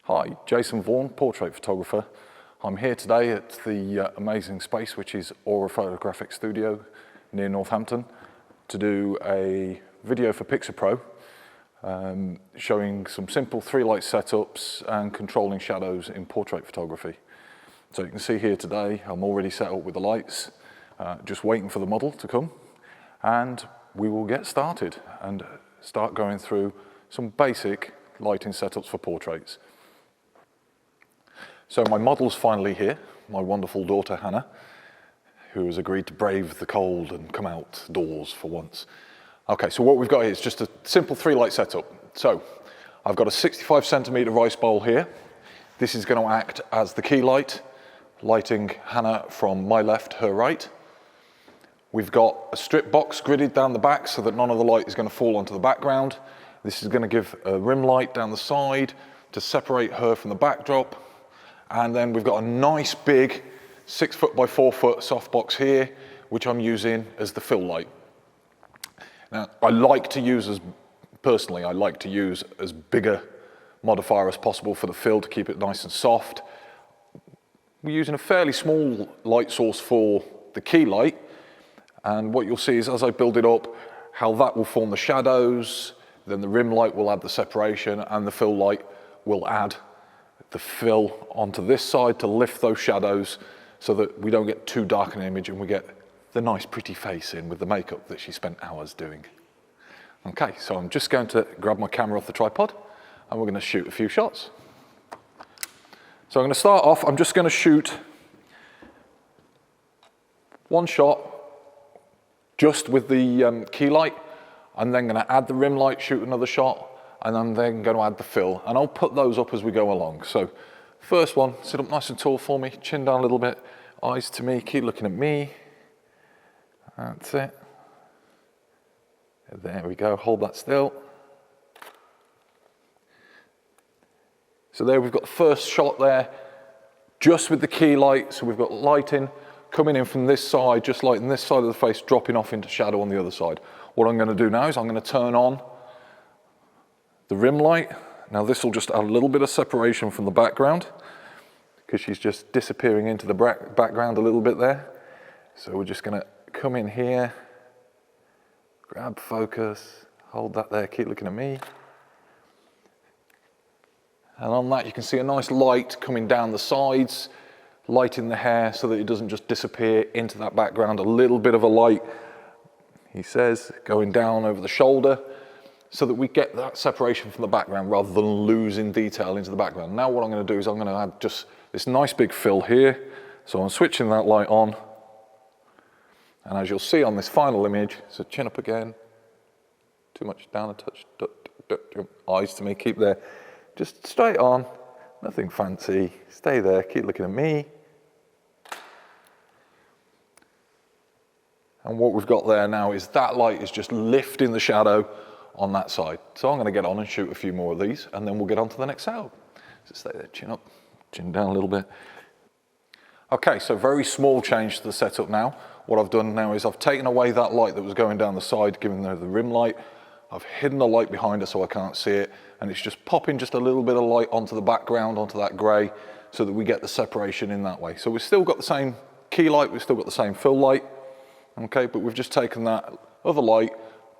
Hi, Jason Vaughan, portrait photographer. I'm here today at the amazing space which is Aura Photographic Studio near Northampton to do a video for Pixapro showing some simple 3-light setups and controlling shadows in portrait photography. So you can see here today I'm already set up with the lights, just waiting for the model to come, and we will get started and start going through some basic lighting setups for portraits. So my model's finally here, my wonderful daughter Hannah, who has agreed to brave the cold and come outdoors for once. Okay, so what we've got here is just a simple 3-light setup. So I've got a 65cm rice bowl here. This is going to act as the key light, lighting Hannah from my left, her right. We've got a strip box gridded down the back so that none of the light is going to fall onto the background. This is going to give a rim light down the side to separate her from the backdrop. And then we've got a nice big 6 foot by 4 foot softbox here, which I'm using as the fill light. Now, I like to use as big a modifier as possible for the fill to keep it nice and soft. We're using a fairly small light source for the key light. And what you'll see is as I build it up, how that will form the shadows, then the rim light will add the separation, and the fill light will add the fill onto this side to lift those shadows so that we don't get too dark an image and we get the nice pretty face in with the makeup that she spent hours doing. Okay, so I'm just going to grab my camera off the tripod and we're going to shoot a few shots. So I'm going to start off, I'm just going to shoot one shot just with the key light. I'm then going to add the rim light, shoot another shot, and I'm then going to add the fill. And I'll put those up as we go along. So first one, sit up nice and tall for me, chin down a little bit, eyes to me, keep looking at me. That's it. There we go, hold that still. So there we've got the first shot there, just with the key light. So we've got lighting coming in from this side, just lighting this side of the face, dropping off into shadow on the other side. What I'm going to do now is I'm going to turn on the rim light. Now this will just add a little bit of separation from the background because she's just disappearing into the background a little bit there. So we're just going to come in here, grab focus, hold that there, keep looking at me. And on that you can see a nice light coming down the sides, lighting the hair so that it doesn't just disappear into that background. A little bit of a light, he says, going down over the shoulder, so that we get that separation from the background rather than losing detail into the background. Now what I'm going to do is I'm going to add just this nice big fill here. So I'm switching that light on. And as you'll see on this final image, so chin up again, too much down a touch, eyes to me, keep there. Just straight on, nothing fancy, stay there, keep looking at me. And what we've got there now is that light is just lifting the shadow on that side. So I'm going to get on and shoot a few more of these and then we'll get on to the next setup. So stay there, chin up, chin down a little bit. Okay, so very small change to the setup now. What I've done now is I've taken away that light that was going down the side, giving her the rim light. I've hidden the light behind her so I can't see it, and it's just popping just a little bit of light onto the background, onto that grey, so that we get the separation in that way. So we've still got the same key light, we've still got the same fill light, okay, but we've just taken that other light,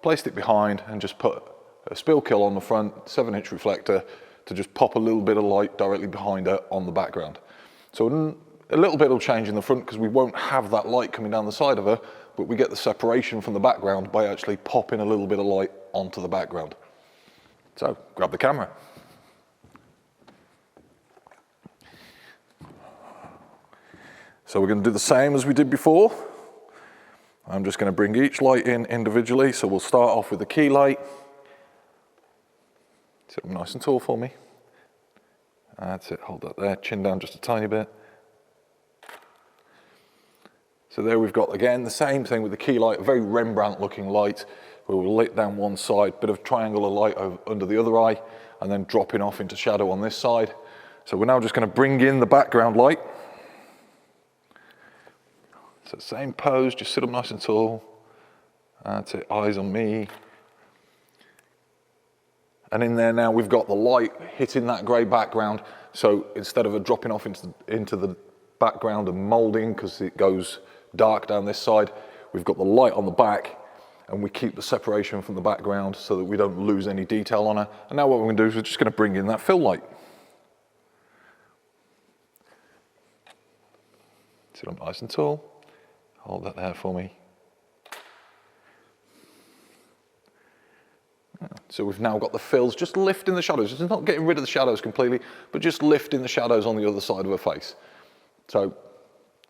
placed it behind and just put a spill kill on the front, 7-inch reflector to just pop a little bit of light directly behind her on the background. So a little bit will change in the front because we won't have that light coming down the side of her, but we get the separation from the background by actually popping a little bit of light onto the background. So grab the camera. So we're going to do the same as we did before. I'm just going to bring each light in individually. So we'll start off with the key light. Sit up nice and tall for me. That's it, hold that there, chin down just a tiny bit. So there we've got, again, the same thing with the key light, a very Rembrandt looking light, where we'll lit down one side, bit of triangular light under the other eye, and then dropping off into shadow on this side. So we're now just going to bring in the background light. So same pose, just sit up nice and tall. That's it, eyes on me. And in there now we've got the light hitting that grey background. So instead of it dropping off into the background and moulding because it goes dark down this side, we've got the light on the back and we keep the separation from the background so that we don't lose any detail on her. And now what we're going to do is we're just going to bring in that fill light. Sit up nice and tall. Hold that there for me. So we've now got the fills just lifting the shadows. It's not getting rid of the shadows completely, but just lifting the shadows on the other side of her face. So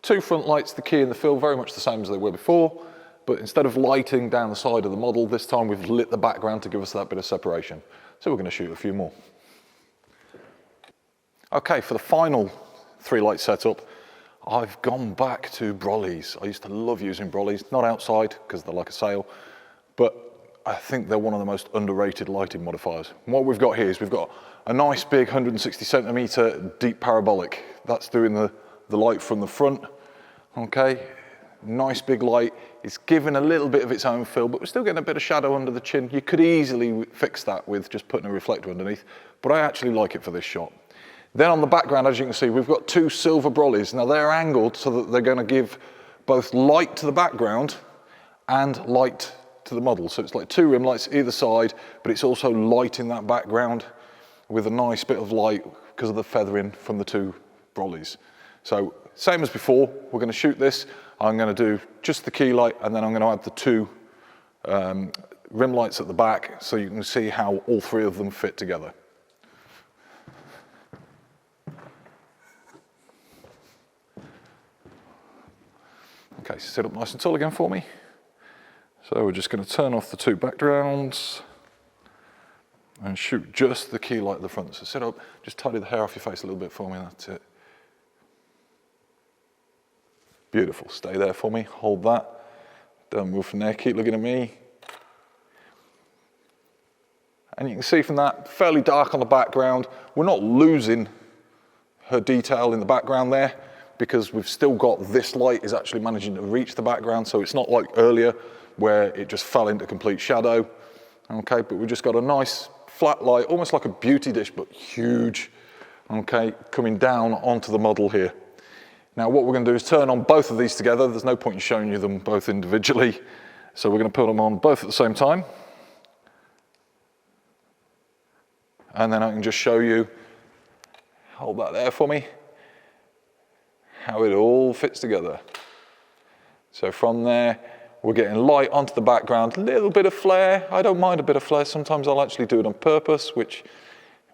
2 front lights, the key and the fill, very much the same as they were before, but instead of lighting down the side of the model, this time we've lit the background to give us that bit of separation. So we're going to shoot a few more. Okay, for the final 3 light setup, I've gone back to brollies. I used to love using brollies, not outside because they're like a sail, but I think they're one of the most underrated lighting modifiers. And what we've got here is we've got a nice big 160 centimeter deep parabolic. That's doing the light from the front, okay? Nice big light. It's giving a little bit of its own fill, but we're still getting a bit of shadow under the chin. You could easily fix that with just putting a reflector underneath, but I actually like it for this shot. Then on the background, as you can see, we've got 2 silver brollies. Now they're angled so that they're going to give both light to the background and light to the model. So it's like 2 rim lights either side, but it's also light in that background with a nice bit of light because of the feathering from the 2 brollies. So same as before, we're going to shoot this. I'm going to do just the key light and then I'm going to add the 2 rim lights at the back so you can see how all 3 of them fit together. Okay, so sit up nice and tall again for me. So we're just going to turn off the 2 backgrounds and shoot just the key light at the front. So sit up, just tidy the hair off your face a little bit for me, that's it. Beautiful, stay there for me, hold that. Don't move from there, keep looking at me. And you can see from that, fairly dark on the background. We're not losing her detail in the background there, because we've still got this light is actually managing to reach the background, so it's not like earlier where it just fell into complete shadow. Okay, but we've just got a nice flat light, almost like a beauty dish, but huge, okay, coming down onto the model here. Now what we're going to do is turn on both of these together. There's no point in showing you them both individually, so we're going to put them on both at the same time. And then I can just show you, hold that there for me, how it all fits together. So from there, we're getting light onto the background, a little bit of flare. I don't mind a bit of flare. Sometimes I'll actually do it on purpose, which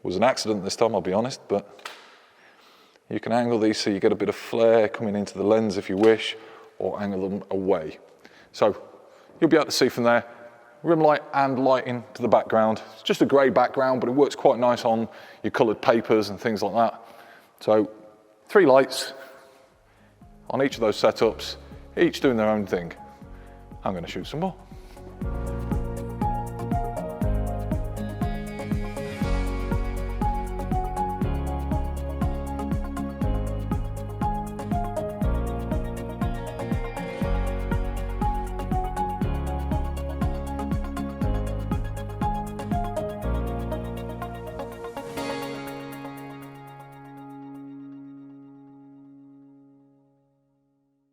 was an accident this time, I'll be honest, but you can angle these so you get a bit of flare coming into the lens if you wish, or angle them away. So you'll be able to see from there, rim light and lighting to the background. It's just a grey background, but it works quite nice on your coloured papers and things like that. So 3 lights on each of those setups, each doing their own thing. I'm going to shoot some more.